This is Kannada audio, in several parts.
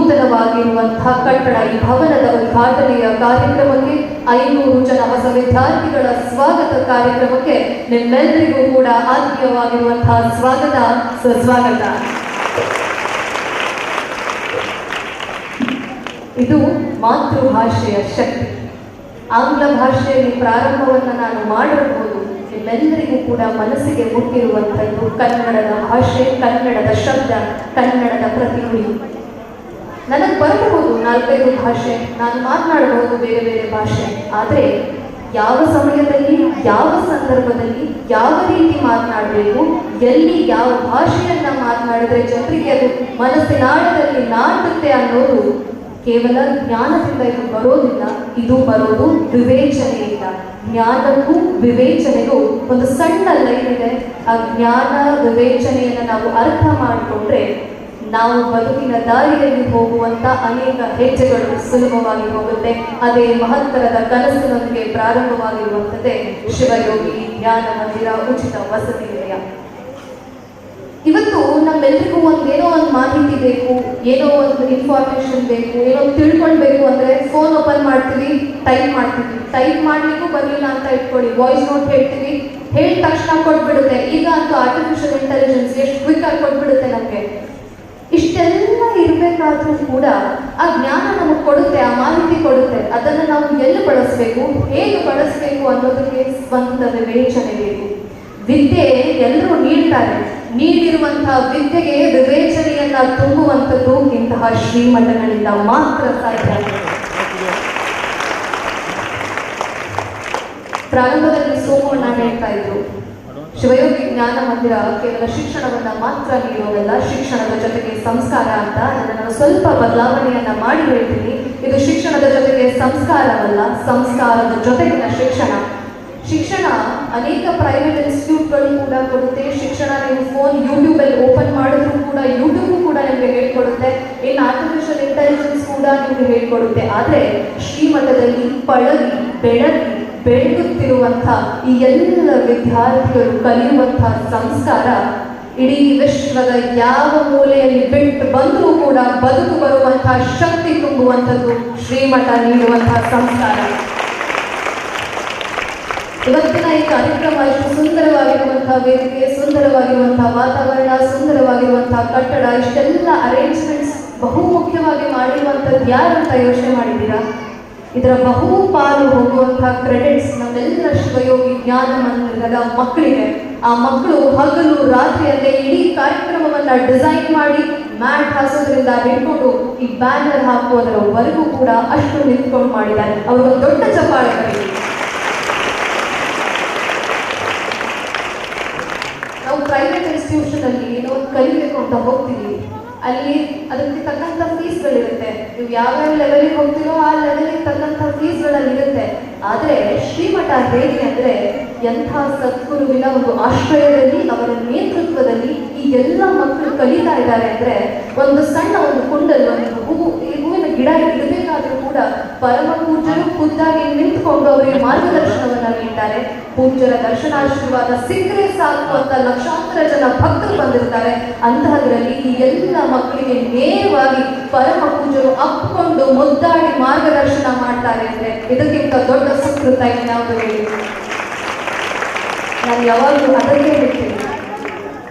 ನೂತನವಾಗಿರುವಂತಹ ಕಟ್ಟಡ, ಈ ಭವನದ ಉದ್ಘಾಟನೆಯ ಕಾರ್ಯಕ್ರಮಕ್ಕೆ 500 ಜನ ಹೊಸ ವಿದ್ಯಾರ್ಥಿಗಳ ಸ್ವಾಗತ ಕಾರ್ಯಕ್ರಮಕ್ಕೆ ನಿಮ್ಮೆಲ್ಲರಿಗೂ ಕೂಡ ಆತ್ಮೀಯವಾಗಿರುವಂತಹ ಸ್ವಾಗತ, ಸುಸ್ವಾಗತ. ಇದು ಮಾತೃಭಾಷೆಯ ಶಕ್ತಿ. ಆಂಗ್ಲ ಭಾಷೆಯಲ್ಲಿ ಪ್ರಾರಂಭವನ್ನು ನಾನು ಮಾಡಿರಬಹುದು, ನಿಮ್ಮೆಲ್ಲರಿಗೂ ಕೂಡ ಮನಸ್ಸಿಗೆ ಮುಟ್ಟಿರುವಂಥದ್ದು ಕನ್ನಡದ ಭಾಷೆ, ಕನ್ನಡದ ಶಬ್ದ, ಕನ್ನಡದ ಪ್ರತಿನುಡಿ. ನನಗೆ ಬರಬಹುದು 4-5 ಭಾಷೆ, ನಾನು ಮಾತನಾಡಬಹುದು ಬೇರೆ ಬೇರೆ ಭಾಷೆ. ಆದರೆ ಯಾವ ಸಮಯದಲ್ಲಿ, ಯಾವ ಸಂದರ್ಭದಲ್ಲಿ, ಯಾವ ರೀತಿ ಮಾತನಾಡಬೇಕು, ಎಲ್ಲಿ ಯಾವ ಭಾಷೆಯನ್ನ ಮಾತನಾಡಿದ್ರೆ ಜನರಿಗೆ ಅದು ಮನಸ್ಸಿನಾಳದಲ್ಲಿ ನಾಟುತ್ತೆ ಅನ್ನೋದು ಕೇವಲ ಜ್ಞಾನದಿಂದ ಇದು ಬರೋದಿಲ್ಲ. ಇದು ಬರೋದು ವಿವೇಚನೆಯಿಂದ. ಜ್ಞಾನಕ್ಕೂ ವಿವೇಚನೆಗೂ ಒಂದು ಸಣ್ಣ ಲೈನ್ ಇದೆ. ಆ ಜ್ಞಾನ ವಿವೇಚನೆಯನ್ನು ನಾವು ಅರ್ಥ ಮಾಡಿಕೊಂಡ್ರೆ ನಾವು ಬದುಕಿನ ದಾರಿಯಲ್ಲಿ ಹೋಗುವಂತ ಅನೇಕ ಹೆಜ್ಜೆಗಳು ಸುಲಭವಾಗಿ ಹೋಗುತ್ತೆ. ಅದೇ ಮಹತ್ತರದ ಕನಸಿನೊಂದಿಗೆ ಪ್ರಾರಂಭವಾಗಿರುವಂಥದ್ದೇ ಶಿವಯೋಗಿ ಜ್ಞಾನ ಮಂದಿರ ಉಚಿತ ವಸತಿ ನಿಲಯ. ಇವತ್ತು ನಮ್ಮೆಲ್ಲರಿಗೂ ಏನೋ ಒಂದು ಮಾಹಿತಿ ಬೇಕು, ಏನೋ ಒಂದು ಇನ್ಫಾರ್ಮೇಶನ್ ಬೇಕು, ಏನೋ ತಿಳ್ಕೊಳ್ಬೇಕು ಅಂದ್ರೆ ಫೋನ್ ಓಪನ್ ಮಾಡ್ತೀವಿ, ಟೈಪ್ ಮಾಡ್ತೀವಿ. ಟೈಪ್ ಮಾಡ್ಲಿಕ್ಕೂ ಬರಲಿಲ್ಲ ಅಂತ ಇಟ್ಕೊಳ್ಳಿ, ವಾಯ್ಸ್ ನೋಟ್ ಹೇಳ್ತೀವಿ, ಹೇಳಿದ ತಕ್ಷಣ ಕೊಟ್ಬಿಡುತ್ತೆ. ಈಗ ಅಂತೂ ಆರ್ಟಿಫಿಷಿಯಲ್ ಇಂಟೆಲಿಜೆನ್ಸ್ ಎಷ್ಟು ಕ್ವಿಕ್ ಆಗಿ ಕೊಟ್ಬಿಡುತ್ತೆ ನಮಗೆ. ಇಷ್ಟೆಲ್ಲ ಇರಬೇಕಾದ್ರೂ ಕೂಡ ಆ ಜ್ಞಾನ ನಮಗೆ ಕೊಡುತ್ತೆ, ಆ ಮಾಹಿತಿ ಕೊಡುತ್ತೆ. ಅದನ್ನು ನಾವು ಎಲ್ಲಿ ಬಳಸಬೇಕು, ಹೇಗೆ ಬಳಸಬೇಕು ಅನ್ನೋದಕ್ಕೆ ಸ್ವಂತ ವಿವೇಚನೆ ಬೇಕು. ವಿದ್ಯೆ ಎಲ್ಲರೂ ನೀಡ್ತಾರೆ, ನೀಡಿರುವಂತಹ ವಿದ್ಯೆಗೆ ವಿವೇಚನೆಯನ್ನ ತುಂಬುವಂಥದ್ದು ಇಂತಹ ಶ್ರೀಮಠಗಳಿಂದ ಮಾತ್ರ ಸಾಧ್ಯ. ಪ್ರಾರಂಭದಲ್ಲಿ ಸೋಮಣ್ಣ ಹೇಳ್ತಾ ಇದ್ರು, ಶಿವಯೋಗಿ ಜ್ಞಾನ ಮಂದಿರ ಕೇವಲ ಶಿಕ್ಷಣವನ್ನ ಮಾತ್ರ ನೀಡೋದಲ್ಲ, ಶಿಕ್ಷಣದ ಜೊತೆಗೆ ಸಂಸ್ಕಾರ ಅಂತ. ನಾನು ಸ್ವಲ್ಪ ಬದಲಾವಣೆಯನ್ನ ಮಾಡಿ ಹೇಳ್ತೀನಿ. ಇದು ಶಿಕ್ಷಣದ ಜೊತೆಗೆ ಸಂಸ್ಕಾರವಲ್ಲ, ಸಂಸ್ಕಾರದ ಜೊತೆಗಿನ ಶಿಕ್ಷಣ. ಶಿಕ್ಷಣ ಅನೇಕ ಪ್ರೈವೇಟ್ ಇನ್ಸ್ಟಿಟ್ಯೂಟ್ಗಳು ಕೂಡ ಕೊಡುತ್ತೆ. ಶಿಕ್ಷಣ ನೀವು ಫೋನ್ ಯೂಟ್ಯೂಬಲ್ಲಿ ಓಪನ್ ಮಾಡಿದ್ರು ಕೂಡ ಯೂಟ್ಯೂಬ್ ಕೂಡ ನಿಮಗೆ ಹೇಳ್ಕೊಡುತ್ತೆ. ಇನ್ನು ಆರ್ಟಿಫಿಷಿಯಲ್ ಇಂಟೆಲಿಜೆನ್ಸ್ ಕೂಡ ನಿಮಗೆ ಹೇಳ್ಕೊಡುತ್ತೆ. ಆದರೆ ಶ್ರೀಮಠದಲ್ಲಿ ಪಳಗಿ ಬೆಳಗಿ ಬೆಳೆಯುತ್ತಿರುವಂತಹ ಈ ಎಲ್ಲ ವಿದ್ಯಾರ್ಥಿಗಳು ಕಲಿಯುವಂತಹ ಸಂಸ್ಕಾರ ಇಡೀ ವಿಶ್ವದ ಯಾವ ಮೂಲೆಯಲ್ಲಿ ಬಿಟ್ಟು ಬಂದರೂ ಕೂಡ ಬದುಕು ಬರುವಂತಹ ಶಕ್ತಿ ತುಂಬುವಂಥದ್ದು ಶ್ರೀಮಠ ನೀಡುವಂತಹ ಸಂಸ್ಕಾರ. ಇವತ್ತಿನ ಈ ಕಾರ್ಯಕ್ರಮ ಇಷ್ಟು ಸುಂದರವಾಗಿರುವಂತಹ ವೇದಿಕೆ, ಸುಂದರವಾಗಿರುವಂತಹ ವಾತಾವರಣ, ಸುಂದರವಾಗಿರುವಂತಹ ಕಟ್ಟಡ, ಇಷ್ಟೆಲ್ಲ ಅರೇಂಜ್ಮೆಂಟ್ಸ್ ಬಹುಮುಖ್ಯವಾಗಿ ಮಾಡಿರುವಂಥದ್ದು ಯಾರಂತ ಯೋಚನೆ ಮಾಡಿದ್ದೀರಾ? ಇದರ ಬಹುಪಾಲು ಹೋಗುವಂತಹ ಕ್ರೆಡಿಟ್ಸ್ ನಮ್ಮೆಲ್ಲರ ಶಿವಯೋಗಿ ಜ್ಞಾನ ಮಂದಿರದ ಮಕ್ಕಳಿಗೆ. ಆ ಮಕ್ಕಳು ಹಗಲು ರಾತ್ರಿಯಲ್ಲೇ ಇಡೀ ಕಾರ್ಯಕ್ರಮವನ್ನ ಡಿಸೈನ್ ಮಾಡಿ ಮ್ಯಾಟ್ ಹಾಸೋದ್ರಿಂದ ಹಿಡ್ಕೊಂಡು ಈ ಬ್ಯಾನರ್ ಹಾಕುವುದರವರೆಗೂ ಕೂಡ ಅಷ್ಟು ನಿಂತ್ಕೊಂಡು ಮಾಡಿದ್ದಾರೆ. ಅವರು ದೊಡ್ಡ ಚಪ್ಪಾಳೆ ಬರೀ. ನಾವು ಪ್ರೈವೇಟ್ ಇನ್ಸ್ಟಿಟ್ಯೂಷನ್ ಅಲ್ಲಿ ಏನೋ ಕಲಿಬೇಕು ಅಂತ ಹೋಗ್ತೀವಿ, ಅಲ್ಲಿ ಅದಕ್ಕೆ ತಕ್ಕಂಥ ಫೀಸ್ಗಳಿರುತ್ತೆ. ನೀವು ಯಾವ್ಯಾವ ಲೆವೆಲಿಗೆ ಹೋಗ್ತೀರೋ ಆ ಲೆವೆಲಿಗೆ ತಕ್ಕಂಥ ಫೀಸ್ಗಳಲ್ಲಿ ಇರುತ್ತೆ. ಆದರೆ ಶ್ರೀಮಠ ಹೇಗೆ ಅಂದ್ರೆ ಎಂಥ ಸದ್ಗುರುವಿನ ಒಂದು ಆಶ್ರಯದಲ್ಲಿ, ಅವರ ನೇತೃತ್ವದಲ್ಲಿ ಈ ಎಲ್ಲ ಮಕ್ಕಳು ಕಲಿತಾ ಇದ್ದಾರೆ ಅಂದ್ರೆ ಒಂದು ಸಣ್ಣ ಒಂದು ಕುಂಡಲ್ಲಿ ಒಂದು ಹೂವಿನ ಗಿಡ ಇಡಬೇಕಾದ್ರೂ ಕೂಡ ಪರಮ ಪೂಜ್ಯರು ಖುದ್ದಾಗಿ ನಿಂತುಕೊಂಡು ಅವರಿಗೆ ಮಾರ್ಗದರ್ಶನವನ್ನ ನೀಡ್ತಾರೆ. ಪೂಜ್ಯರ ದರ್ಶನಾಶೀರ್ವಾದ ಸಿಕ್ಕರೆ ಸಾಕು ಅಂತ ಲಕ್ಷಾಂತರ ಜನ ಭಕ್ತರು ಬಂದಿರ್ತಾರೆ. ಅಂತಹದ್ರಲ್ಲಿ ಈ ಎಲ್ಲ ಮಕ್ಕಳಿಗೆ ನೇರವಾಗಿ ಪರಮ ಪೂಜ್ಯರು ಅಪ್ಪಿಕೊಂಡು ಮುದ್ದಾಡಿ ಮಾರ್ಗದರ್ಶನ ಮಾಡ್ತಾರೆ ಅಂದ್ರೆ ಇದಕ್ಕಿಂತ ದೊಡ್ಡ ಸುಕೃತ ಇನ್ಯಾವುದು ಹೇಳಿ. ನಾನು ಯಾವಾಗಲೂ ಅದಕ್ಕೆ ಹೇಳ್ತೀನಿ,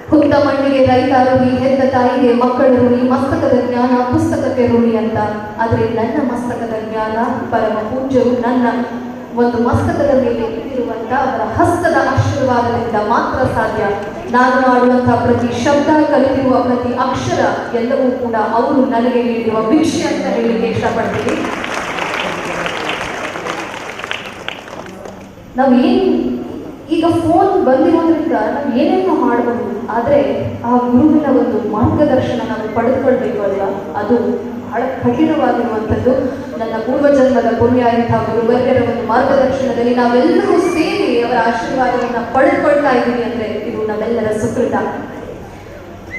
ಹುತ್ತ ಮಣ್ಣಿಗೆ ರೈತ ಋಣಿ, ಹೆತ್ತ ತಾಯಿಗೆ ಮಕ್ಕಳು ಋಣಿ, ಮಸ್ತಕದ ಜ್ಞಾನ ಪುಸ್ತಕಕ್ಕೆ ಋಣಿ ಅಂತ. ಆದರೆ ನನ್ನ ಮಸ್ತಕದ ಜ್ಞಾನ ಪರಮ ಪೂಜ್ಯರು ನನ್ನ ಒಂದು ಮಸ್ತಕದ ಮೇಲೆ ಇಟ್ಟಿರುವಂತ ಅವರ ಹಸ್ತದ ಆಶೀರ್ವಾದದಿಂದ ಮಾತ್ರ ಸಾಧ್ಯ. ನಾನು ಮಾಡುವಂತಹ ಪ್ರತಿ ಶಬ್ದ, ಕಲಿತಿರುವ ಪ್ರತಿ ಅಕ್ಷರ ಎಲ್ಲವೂ ಕೂಡ ಅವರು ನನಗೆ ನೀಡಿರುವ ಭಿಕ್ಷೆ ಅಂತ ಹೇಳಲಿಕ್ಕೆ ಇಷ್ಟಪಡ್ತೀನಿ. ನಾವೇನು ಈಗ ಫೋನ್ ಬಂದಿರೋದ್ರಿಂದ ನಾವು ಏನೇನೋ ಮಾಡಬಹುದು, ಆದರೆ ಆ ಗುರುವಿನ ಒಂದು ಮಾರ್ಗದರ್ಶನ ನಾವು ಪಡೆದುಕೊಳ್ಬೇಕು ಅಲ್ವಾ, ಅದು ಬಹಳ ಕಠಿಣವಾಗಿರುವಂಥದ್ದು. ನನ್ನ ಪೂರ್ವಜನ್ಮದ ಪುಣ್ಯ ಇಂತಹ ಗುರುವರ್ಯರ ಒಂದು ಮಾರ್ಗದರ್ಶನದಲ್ಲಿ ನಾವೆಲ್ಲರೂ ಸೇರಿ ಅವರ ಆಶೀರ್ವಾದವನ್ನು ಪಡೆದುಕೊಳ್ತಾ ಇದ್ದೀವಿ ಅಂದ್ರೆ ಇದು ನಮ್ಮೆಲ್ಲರ ಸುಕೃತ.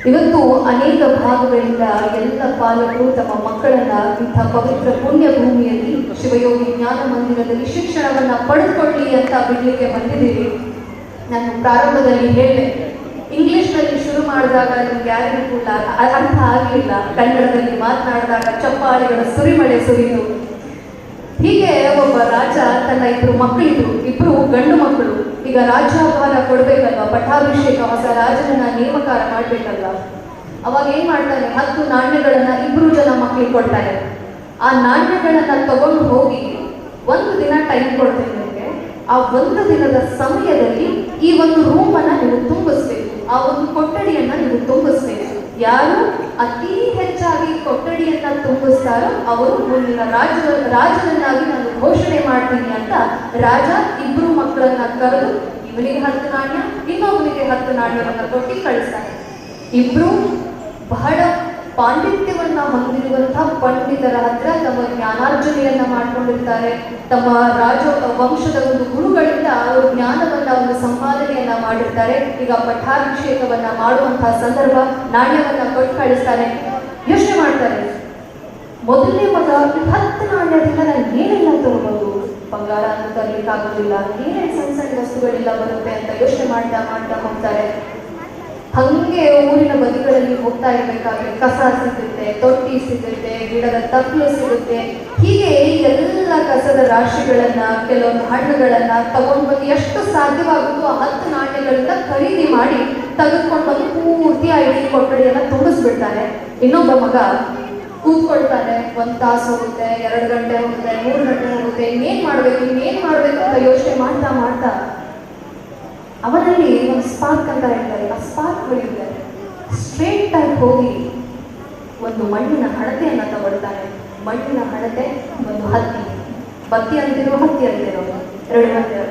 ಇವತ್ತು ಅನೇಕ ಭಾಗಗಳಿಂದ ಎಲ್ಲ ಪಾಲಕರು ತಮ್ಮ ಮಕ್ಕಳನ್ನ ಇಂಥ ಪವಿತ್ರ ಪುಣ್ಯ ಭೂಮಿಯಲ್ಲಿ ಶಿವಯೋಗಿ ಜ್ಞಾನ ಮಂದಿರದಲ್ಲಿ ಶಿಕ್ಷಣವನ್ನ ಪಡೆದುಕೊಳ್ಳಿ ಅಂತ ಬಿಡ್ಲಿಕ್ಕೆ ಬಂದಿದ್ದೀವಿ. ನಾನು ಪ್ರಾರಂಭದಲ್ಲಿ ಹೇಳಿದೆ, ಇಂಗ್ಲಿಷ್ನಲ್ಲಿ ಶುರು ಮಾಡಿದಾಗ ನಿಮ್ಗೆ ಯಾರಿಗೂ ಕೂಡ ಅರ್ಥ ಆಗಲಿಲ್ಲ. ಕನ್ನಡದಲ್ಲಿ ಮಾತನಾಡಿದಾಗ ಚಪ್ಪಾಳೆಗಳ ಸುರಿಮಳೆ ಸುರಿದು. ಹೀಗೆ ಒಬ್ಬ ರಾಜ ತನ್ನ ಇಬ್ರು ಗಂಡು ಮಕ್ಕಳು. ಈಗ ರಾಜ್ಯಭಾರ ಕೊಡ್ಬೇಕಲ್ವ, ಪಟ್ಟಾಭಿಷೇಕ, ಹೊಸ ರಾಜನನ್ನ ನೇಮಕಾರ ಮಾಡ್ಬೇಕಲ್ವ. ಅವಾಗ ಏನ್ ಮಾಡ್ತಾನೆ, 10 ನಾಣ್ಯಗಳನ್ನ 2 ಜನ ಮಕ್ಕಳಿಗೆ ಕೊಡ್ತಾನೆ. ಆ ನಾಣ್ಯಗಳನ್ನ ತಗೊಂಡು ಹೋಗಿ 1 ದಿನ ಟೈಮ್ ಕೊಡ್ತೇನೆ ನಿಮಗೆ. ಆ 1 ದಿನದ ಸಮಯದಲ್ಲಿ ಈ ಒಂದು ರೂಮನ್ನ ನೀವು ತುಂಬಿಸ್ಬೇಕು, ಆ ಒಂದು ಕೊಠಡಿಯನ್ನ ನೀವು ತುಂಬಿಸ್ಬೇಕು. ಯಾರು ಅತಿ ಹೆಚ್ಚಾಗಿ ಕೊಠಡಿಯನ್ನ ತುಂಬಿಸ್ತಾರೋ ಅವರು ಮುಂದಿನ ರಾಜನನ್ನಾಗಿ ನಾನು ಘೋಷಣೆ ಮಾಡ್ತೀನಿ ಅಂತ ರಾಜ 2 ಮಕ್ಕಳನ್ನ ಕರೆದು ಇವನಿಗೆ 10 ನಾಣ್ಯ, ಇನ್ನೊಬ್ಬನಿಗೆ 10 ನಾಣ್ಯವನ್ನ ಕೊಟ್ಟು ಕಳಿಸ್ತಾನೆ. 2 ಬಹಳ ಪಾಂಡಿತ್ಯವನ್ನ ಹೊಂದಿರುವಂತಹ ಪಂಡಿತರ ಹತ್ರ ತಮ್ಮ ಜ್ಞಾನಾರ್ಜನೆಯನ್ನ ಮಾಡ್ಕೊಂಡಿರ್ತಾರೆ. ತಮ್ಮ ವಂಶದ ಒಂದು ಗುರುಗಳಿಂದ ಅವರು ಜ್ಞಾನವನ್ನ ಒಂದು ಸಂಪಾದನೆಯನ್ನ ಮಾಡಿರ್ತಾರೆ. ಈಗ ಪಟ್ಟಾಭಿಷೇಕವನ್ನ ಮಾಡುವಂತಹ ಸಂದರ್ಭ, ನಾಣ್ಯವನ್ನ ಕೊಟ್ಟು ಕಳಿಸ್ತಾನೆ. ಯೋಚನೆ ಮಾಡ್ತಾರೆ, ಮೊದಲನೇ ಮಗ 10 ನಾಣ್ಯದಿಂದ ನಾನು ಏನೆಲ್ಲ ತಗೋಬಹುದು, ಬಂಗಾರ ಅಂತ ತರಲಿಕ್ಕೆ ಆಗೋದಿಲ್ಲ, ಏನೇನು ಸಣ್ಣ ಸಣ್ಣ ವಸ್ತುಗಳೆಲ್ಲ ಬರುತ್ತೆ ಅಂತ ಯೋಚನೆ ಮಾಡ್ತಾ ಹೋಗ್ತಾರೆ. ಹಂಗೆ ಊರಿನ ಬದಿಗಳಲ್ಲಿ ಹೋಗ್ತಾ ಇರ್ಬೇಕಾದ್ರೆ ಕಸ ಸಿಗುತ್ತೆ, ತೊಟ್ಟಿ ಸಿಗುತ್ತೆ, ಗಿಡದ ತಪ್ಪಲು ಸಿಗುತ್ತೆ. ಹೀಗೆ ಎಲ್ಲ ಕಸದ ರಾಶಿಗಳನ್ನ, ಕೆಲವೊಂದು ಹಣ್ಣುಗಳನ್ನ ತಗೊಂಡು ಬಂದು ಎಷ್ಟು ಸಾಧ್ಯವಾಗುತ್ತೋ ಆ 10 ನಾಣ್ಯಗಳಿಂದ ಖರೀದಿ ಮಾಡಿ ತೆಗೆದುಕೊಂಡು ಬಂದು ಪೂರ್ತಿ ಆ ಇಡೀ ಕೊಠಡಿಯನ್ನ ತುಂಬಿಸ್ಬಿಡ್ತಾನೆ. ಇನ್ನೊಬ್ಬ ಮಗ ಕೂತ್ಕೊಳ್ತಾನೆ. 1 ತಾಸು ಹೋಗುತ್ತೆ, 2 ಗಂಟೆ ಹೋಗುತ್ತೆ, 3 ಗಂಟೆ ಹೋಗುತ್ತೆ. ಇನ್ನೇನ್ ಮಾಡ್ಬೇಕು ಅಂತ ಯೋಚನೆ ಮಾಡ್ತಾ ಅವನಲ್ಲಿ ಒಂದು ಸ್ಪಾರ್ಕ್ ಅಂತ ಹೇಳ್ತಾರೆ. ಆ ಸ್ಪಾರ್ಕ್ ಬೆಳೆಯುತ್ತೆ. ಸ್ಟ್ರೇಟ್ ಆಗಿ ಹೋಗಿ ಒಂದು ಮಣ್ಣಿನ ಹಣತೆಯನ್ನ ತಗೊಳ್ತಾನೆ. ಮಣ್ಣಿನ ಹಣತೆ, ಒಂದು ಹತ್ತಿ, ಬತ್ತಿ ಅಂತಿರೋ ಹತ್ತಿ ಅಂತಿರೋ 2 ಮಂದಿ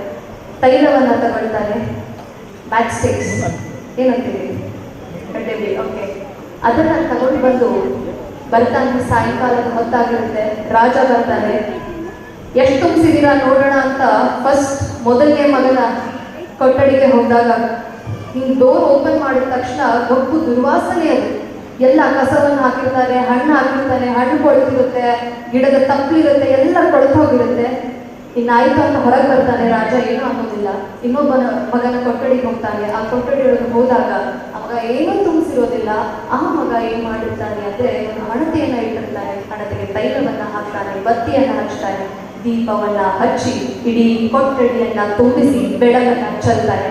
ತೈಲವನ್ನ ತಗೊಳ್ತಾನೆ. ಮ್ಯಾಚ್ ಸ್ಟಿಕ್ಸ್ ಏನಂತೀವಿ, ಕಡ್ಡೆಬಿ, ಓಕೆ, ಅದನ್ನ ತಗೊಂಡು ಬಂದು ಬರ್ತಾನೆ. ಸಾಯಂಕಾಲದ ಹೊತ್ತಾಗಿರುತ್ತೆ. ರಾಜ ಬರ್ತಾನೆ. ಎಷ್ಟು ತುಂಬಿಸಿದೀರಾ ನೋಡೋಣ ಅಂತ ಫಸ್ಟ್ ಮೊದಲನೇ ಮಗನ ಕೊಠಡಿಗೆ ಹೋದಾಗ ಹಿಂಗ್ ಡೋರ್ ಓಪನ್ ಮಾಡಿದ ತಕ್ಷಣ ಗಪ್ಪು ದುರ್ವಾಸನೆ. ಅದು ಎಲ್ಲ ಕಸವನ್ನು ಹಾಕಿರ್ತಾರೆ, ಹಣ್ಣು ಕೊಳ್ತಿರುತ್ತೆ, ಗಿಡದ ತಪ್ಪಲಿರುತ್ತೆ, ಎಲ್ಲ ಕೊಳ್ತು ಹೋಗಿರುತ್ತೆ. ಇನ್ನಾಯ್ತು ಅಂತ ಹೊರಗೆ ಬರ್ತಾನೆ ರಾಜ, ಏನೂ ಅನ್ನೋದಿಲ್ಲ. ಇನ್ನೊಬ್ಬನ ಮಗನ ಕೊಠಡಿಗೆ ಹೋಗ್ತಾನೆ. ಆ ಕೊಠಡಿಯೊಳಗೆ ಹೋದಾಗ ಆ ಮಗ ಏನೂ ತುಂಬಿಸಿರೋದಿಲ್ಲ. ಆ ಮಗ ಏನ್ ಮಾಡಿರ್ತಾನೆ ಅಂದ್ರೆ ಒಂದು ಹಣತೆಯನ್ನ ಇಟ್ಟಿರ್ತಾನೆ. ಹಣತೆಗೆ ತೈಲವನ್ನ ಹಾಕ್ತಾನೆ, ಬತ್ತಿಯನ್ನ ಹಚ್ತಾನೆ, ದೀಪವನ್ನ ಹಚ್ಚಿ ಇಡೀ ಕೊಠಡಿಯನ್ನ ತುಂಬಿಸಿ ಬೆಳಕನ್ನ ಚೆಲ್ತಾನೆ.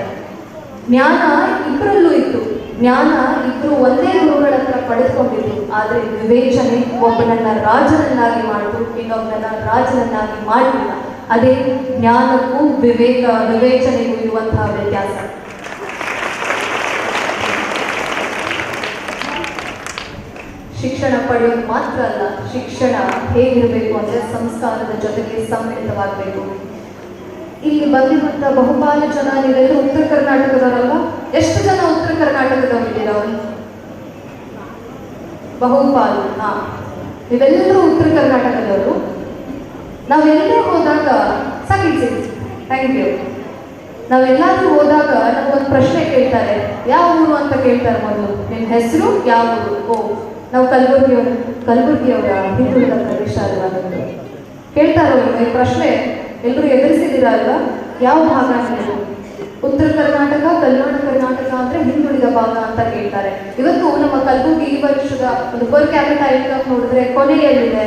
ಜ್ಞಾನ ಇಬ್ಬರಲ್ಲೂ ಇತ್ತು. ಜ್ಞಾನ ಇಬ್ರು ಒಂದೇ ಗುರುಗಳ ಹತ್ರ ಪಡೆದುಕೊಂಡಿದ್ರು. ಆದ್ರೆ ವಿವೇಚನೆ ಒಬ್ಬನನ್ನ ರಾಜನನ್ನಾಗಿ ಮಾಡಿದ್ರು, ಇನ್ನೊಬ್ಬನನ್ನ ರಾಜನನ್ನಾಗಿ ಮಾಡಲಿಲ್ಲ. ಅದೇ ಜ್ಞಾನಕ್ಕೂ ವಿವೇಚನೆಗೂ ಇರುವಂತಹ ವ್ಯತ್ಯಾಸ. ಶಿಕ್ಷಣ ಪಡೆಯೋದು ಮಾತ್ರ ಅಲ್ಲ, ಶಿಕ್ಷಣ ಹೇಗಿರಬೇಕು ಅಂದ್ರೆ ಸಂಸ್ಕಾರದ ಜೊತೆಗೆ ಸಮ್ಮಿಳಿತವಾಗಬೇಕು. ಇಲ್ಲಿ ಬಂದಿರುವಂತ ಬಹುಪಾಲು ಜನ, ನೀವೆಲ್ಲರೂ ಉತ್ತರ ಕರ್ನಾಟಕದವರಲ್ವಾ? ಎಷ್ಟು ಜನ ಉತ್ತರ ಕರ್ನಾಟಕದವರಿದ್ದೀರ? ಬಹುಪಾಲು, ನೀವೆಲ್ಲರೂ ಉತ್ತರ ಕರ್ನಾಟಕದವರು. ನಾವೆಲ್ಲರೂ ಹೋದಾಗ ಸಾಕಿಸಿ, ಥ್ಯಾಂಕ್ ಯು. ನಾವೆಲ್ಲಾದ್ರೂ ಹೋದಾಗ ನಮ್ಗೊಂದು ಪ್ರಶ್ನೆ ಕೇಳ್ತಾರೆ, ಯಾವ ಊರು ಅಂತ ಕೇಳ್ತಾರೆ. ಮೊದಲು ನಿಮ್ಮ ಹೆಸರು ಯಾವ ಊರು? ಓ, ನಾವು ಕಲಬುರ್ಗಿಯವರ ಹಿಂದುಳಿದ ಪ್ರದೇಶ ಅಲ್ವಾ ನಮ್ಮದು ಕೇಳ್ತಾರ. ಈ ಪ್ರಶ್ನೆ ಎಲ್ಲರೂ ಎದುರಿಸಿದ್ದೀರಾ ಅಲ್ವಾ? ಯಾವ ಭಾಗ ನೀವು? ಉತ್ತರ ಕರ್ನಾಟಕ, ಕಲ್ಯಾಣ ಕರ್ನಾಟಕ ಅಂದ್ರೆ ಹಿಂದುಳಿದ ಭಾಗ ಅಂತ ಕೇಳ್ತಾರೆ. ಇವತ್ತು ನಮ್ಮ ಕಲಬುರ್ಗಿ ಈ ವರ್ಷದ ಒಂದು ಪರ್ ಕ್ಯಾಪಿಟಲ್ ಇನ್ಕಮ್ ನೋಡಿದ್ರೆ ಕೊನೆಯಲ್ಲಿದೆ.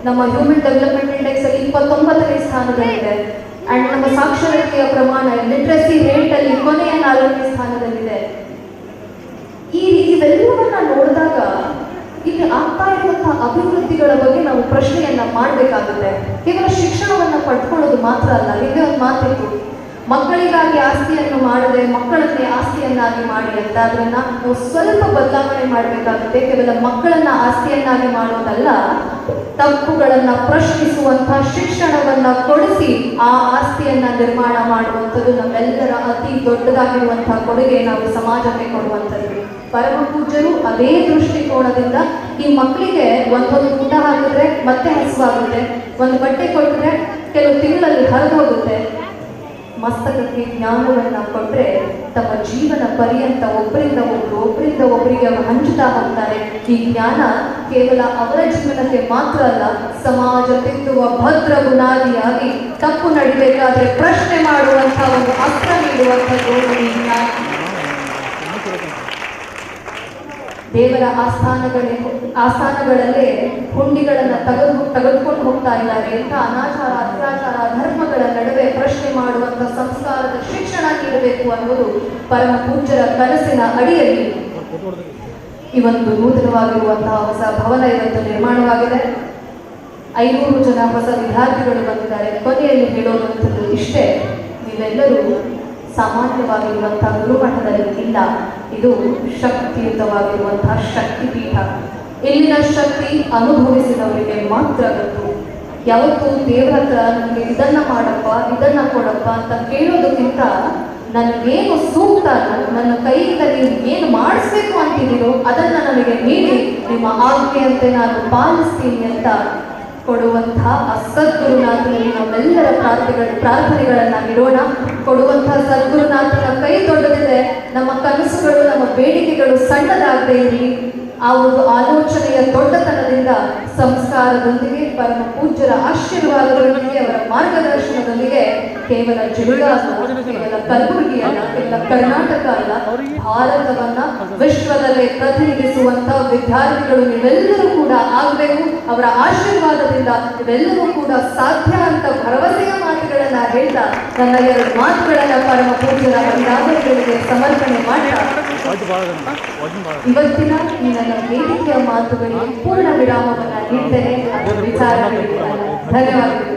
ನಮ್ಮ ಹ್ಯೂಮನ್ ಡೆವಲಪ್ಮೆಂಟ್ ಇಂಡೆಕ್ಸ್ ಅಲ್ಲಿ 29ನೇ ಸ್ಥಾನದಲ್ಲಿದೆ. ಅಂಡ್ ನಮ್ಮ ಸಾಕ್ಷರತೆಯ ಪ್ರಮಾಣ, ಲಿಟ್ರಸಿ ರೇಟ್ ಅಲ್ಲಿ ಕೊನೆಯ 4ನೇ ಸ್ಥಾನದಲ್ಲಿದೆ. ಇವೆಲ್ಲವನ್ನ ನೋಡಿದಾಗ ಇಲ್ಲಿ ಆಗ್ತಾ ಇರುವಂತಹ ಅಭಿವೃದ್ಧಿಗಳ ಬಗ್ಗೆ ನಾವು ಪ್ರಶ್ನೆಯನ್ನ ಮಾಡಬೇಕಾಗುತ್ತೆ. ಕೇವಲ ಶಿಕ್ಷಣವನ್ನ ಪಡ್ಕೊಳ್ಳೋದು ಮಾತ್ರ ಅಲ್ಲ. ಹಿಂದೆ ಒಂದು ಮಾತಿತ್ತು, ಮಕ್ಕಳಿಗಾಗಿ ಆಸ್ತಿಯನ್ನು ಮಾಡದೆ ಮಕ್ಕಳನ್ನೇ ಆಸ್ತಿಯನ್ನಾಗಿ ಮಾಡಿ ಅಂತ. ಅದನ್ನ ನಾವು ಸ್ವಲ್ಪ ಬದಲಾವಣೆ ಮಾಡಬೇಕಾಗುತ್ತೆ. ಕೇವಲ ಮಕ್ಕಳನ್ನ ಆಸ್ತಿಯನ್ನಾಗಿ ಮಾಡೋದಲ್ಲ, ತಪ್ಪುಗಳನ್ನ ಪ್ರಶ್ನಿಸುವಂತಹ ಶಿಕ್ಷಣವನ್ನ ಕೊಡಿಸಿ ಆ ಆಸ್ತಿಯನ್ನ ನಿರ್ಮಾಣ ಮಾಡುವಂಥದ್ದು ನಮ್ಮೆಲ್ಲರ ಅತಿ ದೊಡ್ಡದಾಗಿರುವಂತಹ ಕೊಡುಗೆ, ನಾವು ಸಮಾಜಕ್ಕೆ ಕೊಡುವಂಥದ್ದು. ಪರಮ ಪೂಜ್ಯರು ಅದೇ ದೃಷ್ಟಿಕೋನದಿಂದ ಈ ಮಕ್ಕಳಿಗೆ ಒಂದೊಂದು ಊಟ ಹಾಕಿದ್ರೆ ಮತ್ತೆ ಹಸುವಾಗುತ್ತೆ, ಒಂದು ಬಟ್ಟೆ ಕೊಟ್ಟರೆ ಕೆಲವು ತಿಂಗಳಲ್ಲಿ ಹರಿದೋಗುತ್ತೆ. ಮಸ್ತಕಕ್ಕೆ ಜ್ಞಾನವನ್ನ ಕೊಟ್ಟರೆ ತಮ್ಮ ಜೀವನ ಪರ್ಯಂತ ಒಬ್ಬರಿಂದ ಒಬ್ಬರಿಗೆ ಹಂಚುತ್ತಾ ಹೋಗ್ತಾರೆ. ಈ ಜ್ಞಾನ ಕೇವಲ ಅವರ ಜೀವನಕ್ಕೆ ಮಾತ್ರ ಅಲ್ಲ, ಸಮಾಜ ತಿದ್ದುವ ಭದ್ರ ಬುನಾದಿಯಾಗಿ ತಪ್ಪು ನಡಿಬೇಕಾದ್ರೆ ಪ್ರಶ್ನೆ ಮಾಡುವಂತಹ ಒಂದು ಅಸ್ತ್ರ ನೀಡುವಂಥದ್ದು ಈ ಜ್ಞಾನ. ದೇವರ ಆಸ್ಥಾನಗಳಲ್ಲೇ ಹುಂಡಿಗಳನ್ನು ತೆಗೆದುಕೊಂಡು ಹೋಗ್ತಾ ಇದ್ದಾರೆ ಅಂತ ಅನಾಚಾರ ಅತ್ಯಾಚಾರ ಧರ್ಮಗಳ ನಡುವೆ ಪ್ರಶ್ನೆ ಮಾಡುವಂತ ಸಂಸ್ಕಾರದ ಶಿಕ್ಷಣ ನೀಡಬೇಕು ಅನ್ನೋದು ಪರಮ ಪೂಜ್ಯರ ಕನಸಿನ ಅಡಿಯಲ್ಲಿ ಇವತ್ತು ನೂತನವಾಗಿರುವಂತಹ ಹೊಸ ಭವನ ಇವತ್ತು ನಿರ್ಮಾಣವಾಗಿದೆ. 500 ಜನ ಹೊಸ ವಿದ್ಯಾರ್ಥಿಗಳು ಬಂದಿದ್ದಾರೆ. ಕೊನೆಯಲ್ಲಿ ಹೇಳುವಂಥದ್ದು ಇಷ್ಟೇ, ನೀವೆಲ್ಲರೂ ಸಾಮಾನ್ಯವಾಗಿರುವಂತಹ ಗುರುಮಠದಲ್ಲಿ ಇಲ್ಲ, ಇದು ಶಕ್ತಿಯುತವಾಗಿರುವಂತಹ ಶಕ್ತಿಪೀಠ. ಇಲ್ಲಿನ ಶಕ್ತಿ ಅನುಭವಿಸಿದವರಿಗೆ ಮಾತ್ರ ಗೊತ್ತು. ಯಾವತ್ತೂ ದೇವರ ಹತ್ರ ನನಗೆ ಇದನ್ನ ಮಾಡಪ್ಪ ಇದನ್ನ ಕೊಡಪ್ಪ ಅಂತ ಕೇಳೋದಕ್ಕಿಂತ ನನಗೇನು ಸೂಕ್ತ, ನನ್ನ ಕೈಯಿಂದ ನೀವು ಏನು ಮಾಡಿಸ್ಬೇಕು ಅಂತಿದ್ದೀರೋ ಅದನ್ನ ನನಗೆ ನೀಡಿ ನಿಮ್ಮ ಆಜ್ಞೆಯಂತೆ ನಾನು ಪಾಲಿಸ್ತೀನಿ ಅಂತ ಕೊಡುವಂತಹ ಸದ್ಗುರುನಾಥನಲ್ಲಿ ನಮ್ಮೆಲ್ಲರ ಪ್ರಾರ್ಥನೆಗಳನ್ನ ಇಡೋಣ. ಕೊಡುವಂತಹ ಸದ್ಗುರುನಾಥನ ಕೈ ದೊಡ್ಡದಿದೆ. ನಮ್ಮ ಕನಸುಗಳು ನಮ್ಮ ಬೇಡಿಕೆಗಳು ಸಣ್ಣದಾಗದೇ ಇರಲಿ. ಆ ಒಂದು ಆಲೋಚನೆಯ ದೊಡ್ಡತನದಿಂದ ಸಂಸ್ಕಾರದೊಂದಿಗೆ ಪರಮ ಪೂಜ್ಯರ ಆಶೀರ್ವಾದದೊಂದಿಗೆ ಅವರ ಮಾರ್ಗದರ್ಶನದೊಂದಿಗೆ ಕೇವಲ ಜಿಲ್ಲಾ ಅಲ್ಲ, ಕೇವಲ ಕಲಬುರಗಿ ಅಲ್ಲ, ಕೇವಲ ಕರ್ನಾಟಕ ಅಲ್ಲ, ಭಾರತವನ್ನ ವಿಶ್ವದಲ್ಲೇ ಪ್ರತಿನಿಧಿಸುವಂತ ವಿದ್ಯಾರ್ಥಿಗಳು ನೀವೆಲ್ಲರೂ ಕೂಡ ಆಗಬೇಕು. ಅವರ ಆಶೀರ್ವಾದದಿಂದ ಇವೆಲ್ಲವೂ ಕೂಡ ಸಾಧ್ಯ ಅಂತ ಭರವಸೆಯ ಮಾತುಗಳನ್ನ ಹೇಳ್ತಾ ನನ್ನ 2 ಮಾತುಗಳನ್ನ ಪರಮ ಪೂಜ್ಯರ ಅಭಿರಾಮಗಳಿಗೆ ಸಮರ್ಪಣೆ ಮಾಡ್ತಾ ಇವತ್ತಿನ ಈ ನನ್ನ ವೇದಿಕೆಯ ಮಾತುಗಳಿಗೆ ಪೂರ್ಣ ವಿರಾಮವನ್ನ ನೀಡ್ತೇನೆ. ವಿಚಾರಗಳಿಗೆ ಧನ್ಯವಾದಗಳು.